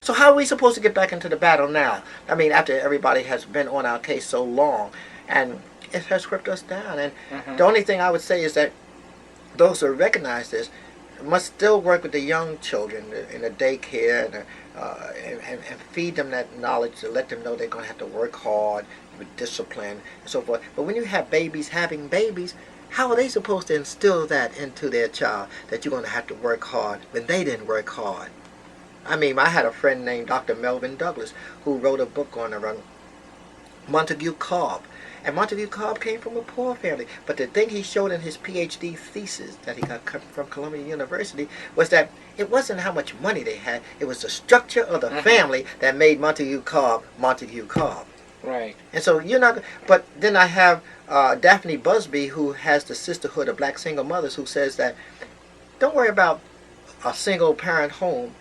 So how are we supposed to get back into the battle now? I mean, after everybody has been on our case so long, and it has whipped us down. And the only thing I would say is that those who recognize this must still work with the young children in the daycare and feed them that knowledge to let them know they're going to have to work hard with discipline and so forth. But when you have babies having babies, how are they supposed to instill that into their child, that you're going to have to work hard when they didn't work hard? I mean, I had a friend named Dr. Melvin Douglas who wrote a book on Montague Cobb. And Montague Cobb came from a poor family. But the thing he showed in his PhD thesis that he got from Columbia University was that it wasn't how much money they had. It was the structure of the family that made Montague Cobb Montague Cobb. Right. And so you're not... But then I have Daphne Busby, who has the Sisterhood of Black Single Mothers, who says that don't worry about a single-parent home.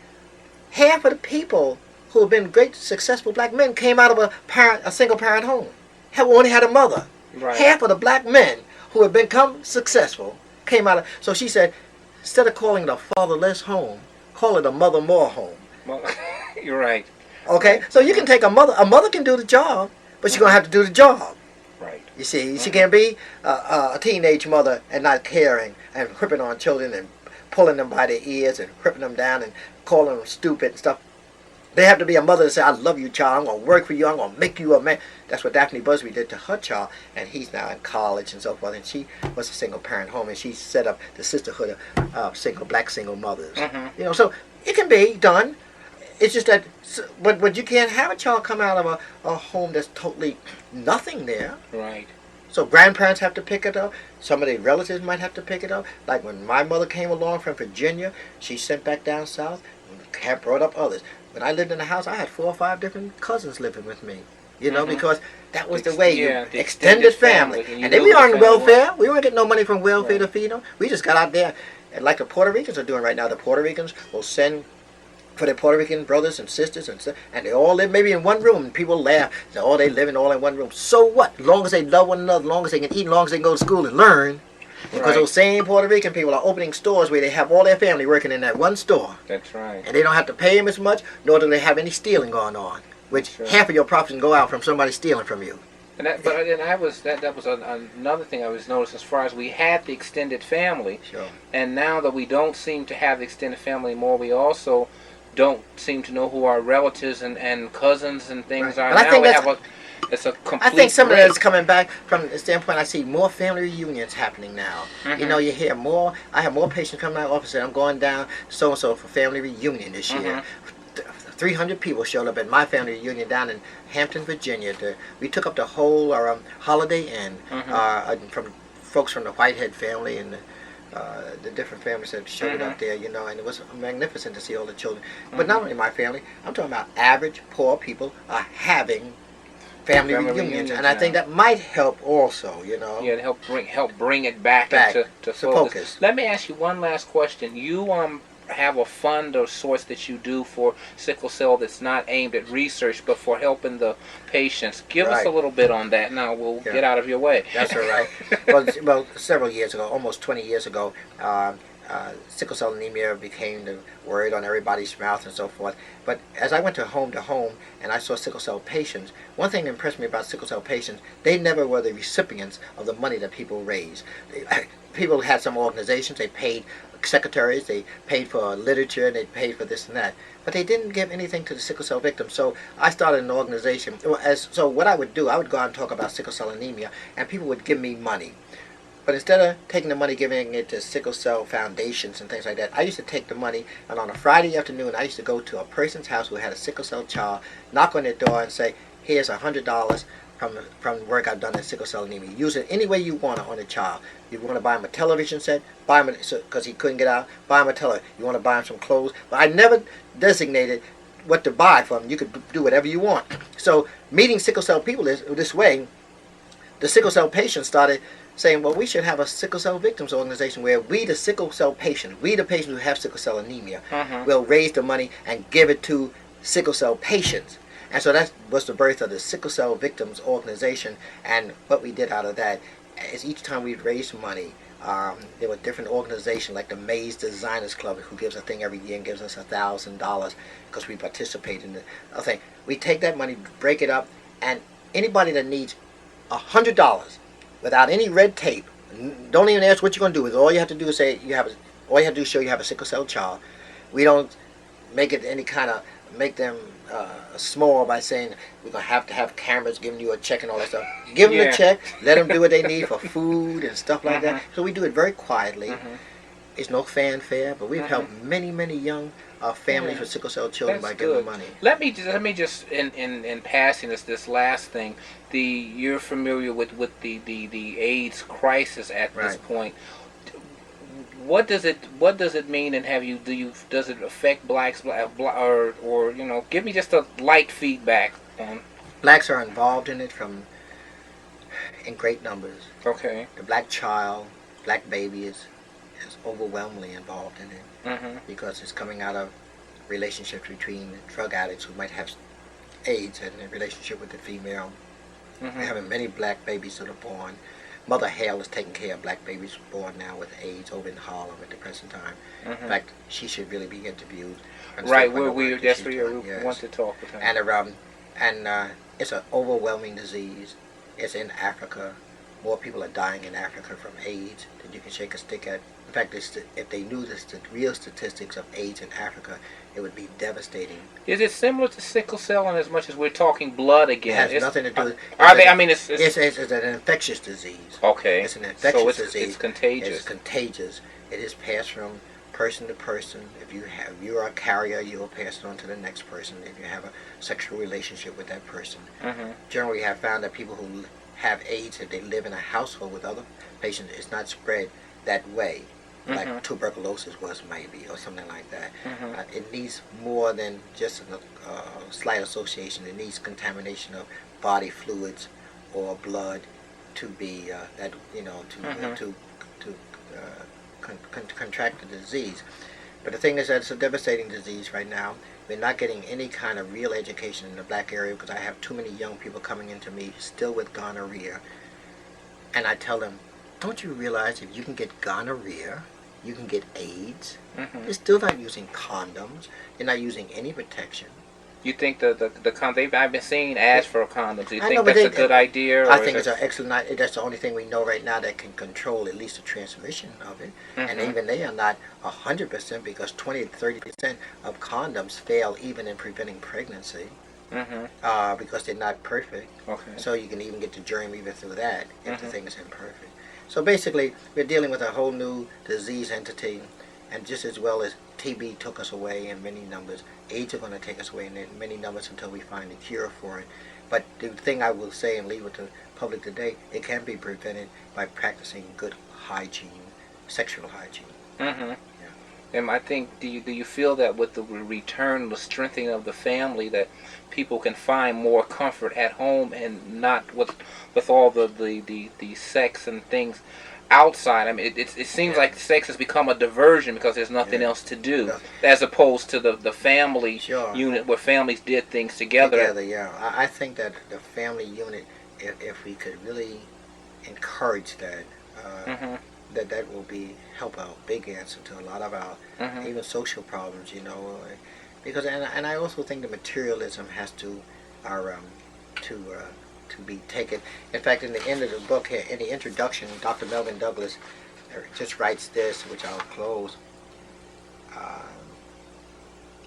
Half of the people who have been great, successful black men came out of a single-parent home. Who only had a mother. Right. Half of the black men who have become successful came out of... So she said, instead of calling it a fatherless home, call it a mother-more home. Well, you're right. Okay? So you can take a mother... A mother can do the job, but she's going to have to do the job. Right. You see, she can't be a teenage mother and not caring and whipping on children and pulling them by their ears and whipping them down and calling them stupid and stuff. They have to be a mother to say, I love you, child. I'm going to work for you. I'm going to make you a man. That's what Daphne Busby did to her child. And he's now in college and so forth. And she was a single-parent home. And she set up the Sisterhood of black single mothers. You know, so it can be done. It's just that, but you can't have a child come out of a home that's totally nothing there. Right. So grandparents have to pick it up. Some of the relatives might have to pick it up. Like when my mother came along from Virginia, she sent back down south and brought up others. When I lived in the house, I had 4 or 5 different cousins living with me. You know, because that was the way. The extended family. And then we aren't welfare. We weren't getting no money from welfare to feed them. We just got out there. And like the Puerto Ricans are doing right now, the Puerto Ricans will send for their Puerto Rican brothers and sisters, and they all live maybe in one room, and people laugh. Say, oh, they living all in one room. So what? As long as they love one another, as long as they can eat, as long as they can go to school and learn. Because those same Puerto Rican people are opening stores where they have all their family working in that one store. That's right. And they don't have to pay them as much, nor do they have any stealing going on. Which half of your profits can go out from somebody stealing from you. And that was another thing I was noticing as far as we had the extended family. Sure. And now that we don't seem to have the extended family anymore, we also don't seem to know who our relatives and cousins and things are. But Now it's a complete I think some break. of that is coming back from the standpoint I see more family reunions happening now. You know, you hear more. I have more patients coming out of the office saying, I'm going down so-and-so for family reunion this year. 300 people showed up at my family reunion down in Hampton, Virginia. We took up the whole Holiday Inn from folks from the Whitehead family and the different families that showed up there, you know, and it was magnificent to see all the children. But not only my family, I'm talking about average poor people are having family reunions, and I think that might help also, you know. Yeah, to help bring it back into focus. Let me ask you one last question. You have a fund of sorts that you do for sickle cell that's not aimed at research but for helping the patients. Give us a little bit on that. Now we'll get out of your way. That's all right. Well, several years ago, almost 20 years ago, sickle cell anemia became the word on everybody's mouth and so forth. But as I went to home and I saw sickle cell patients, one thing that impressed me about sickle cell patients, they never were the recipients of the money that people raised. People had some organizations, they paid secretaries, they paid for literature, and they paid for this and that. But they didn't give anything to the sickle cell victims. So I started an organization. So what I would do, I would go out and talk about sickle cell anemia, and people would give me money. But instead of taking the money, giving it to sickle cell foundations and things like that, I used to take the money, and on a Friday afternoon, I used to go to a person's house who had a sickle cell child, knock on their door and say, here's $100 from work I've done in sickle cell anemia. Use it any way you want it on the child. You want to buy him a television set, buy him because he couldn't get out, buy him a television. You want to buy him some clothes. But I never designated what to buy for him. You could do whatever you want. So meeting sickle cell people this way, the sickle cell patients started saying, well, we should have a sickle cell victims organization where we, the sickle cell patients, we, the patients who have sickle cell anemia, will raise the money and give it to sickle cell patients. And so that was the birth of the Sickle Cell Victims Organization. And what we did out of that is each time we'd raise money, There were different organizations like the Mays Designers Club who gives a thing every year and gives us $1,000 because we participate in the thing. We take that money, break it up, and anybody that needs $100 without any red tape, don't even ask what you're going to do with it. All you have to do is say all you have to do is show you have a sickle cell child. We don't make it any kind of make them small by saying we're going to have cameras giving you a check and all that stuff. Give them a check, let them do what they need for food and stuff like that. So we do it very quietly. It's no fanfare, but we've helped many, many young families with sickle cell children by giving them money. Let me just in passing this last thing. You're familiar with the AIDS crisis at this point. What does it mean, and does it affect blacks or give me just a light feedback on? Blacks are involved in it in great numbers. Okay. The black baby is overwhelmingly involved in it because it's coming out of relationships between drug addicts who might have AIDS and a relationship with the female. We're having many black babies that are born. Mother Hale is taking care of black babies born now with AIDS over in Harlem at the present time. In fact, she should really be interviewed. Right, where we want to talk with her. And it's an overwhelming disease. It's in Africa. More people are dying in Africa from AIDS than you can shake a stick at. In fact, if they knew the real statistics of AIDS in Africa, it would be devastating. Is it similar to sickle cell in as much as we're talking blood again? It has nothing to do with... It's an infectious disease. Okay. It's an infectious disease. It's contagious. It's contagious. It is passed from person to person. If you are a carrier, you will pass it on to the next person if you have a sexual relationship with that person. Generally, we have found that people who have AIDS, if they live in a household with other patients, it's not spread that way. Like tuberculosis was maybe, or something like that. It needs more than just a slight association. It needs contamination of body fluids or blood to be contract the disease. But the thing is that it's a devastating disease right now. We're not getting any kind of real education in the black area because I have too many young people coming into me still with gonorrhea, and I tell them, don't you realize if you can get gonorrhea, you can get AIDS? You're still not using condoms. You're not using any protection. You think I've been seeing ads for condoms. Do you think that's a good idea? I think it's an excellent idea. That's the only thing we know right now that can control at least the transmission of it. And even they are not 100% because 20 to 30% of condoms fail even in preventing pregnancy. Because they're not perfect. Okay. So you can even get the germ even through that if the thing is imperfect. So basically, we're dealing with a whole new disease entity, and just as well as TB took us away in many numbers, AIDS are going to take us away in many numbers until we find a cure for it. But the thing I will say and leave with the public today, it can be prevented by practicing good hygiene, sexual hygiene. And I think, do you feel that with the return, the strengthening of the family, that people can find more comfort at home and not with all the sex and things outside? I mean, it seems like sex has become a diversion because there's nothing else to do, as opposed to the family unit where families did things together. I think that the family unit, if we could really encourage that, that will help a big answer to a lot of our even social problems, because and I also think the materialism has to be taken. In fact, in the end of the book here, in the introduction, Dr. Melvin Douglas just writes this, which I'll close.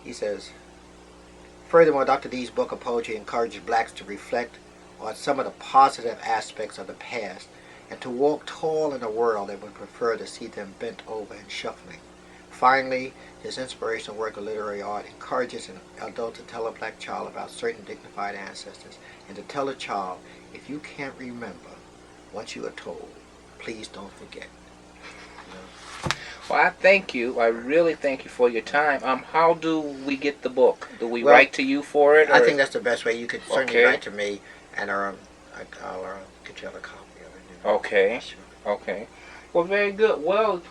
He says, furthermore, Dr. Deas' book of poetry encourages blacks to reflect on some of the positive aspects of the past and to walk tall in a world that would prefer to see them bent over and shuffling. Finally, his inspirational work of literary art encourages an adult to tell a black child about certain dignified ancestors and to tell a child, if you can't remember, once you are told, please don't forget. Well, I thank you. I really thank you for your time. How do we get the book? Do we write to you for it? I think that's the best way. You could certainly write to me, and I'll get you a copy. Okay. Okay. Well, very good. Well,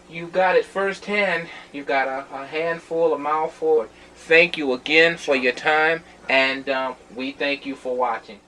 you got it firsthand. You've got a handful, a mouthful. Thank you again for your time, and we thank you for watching.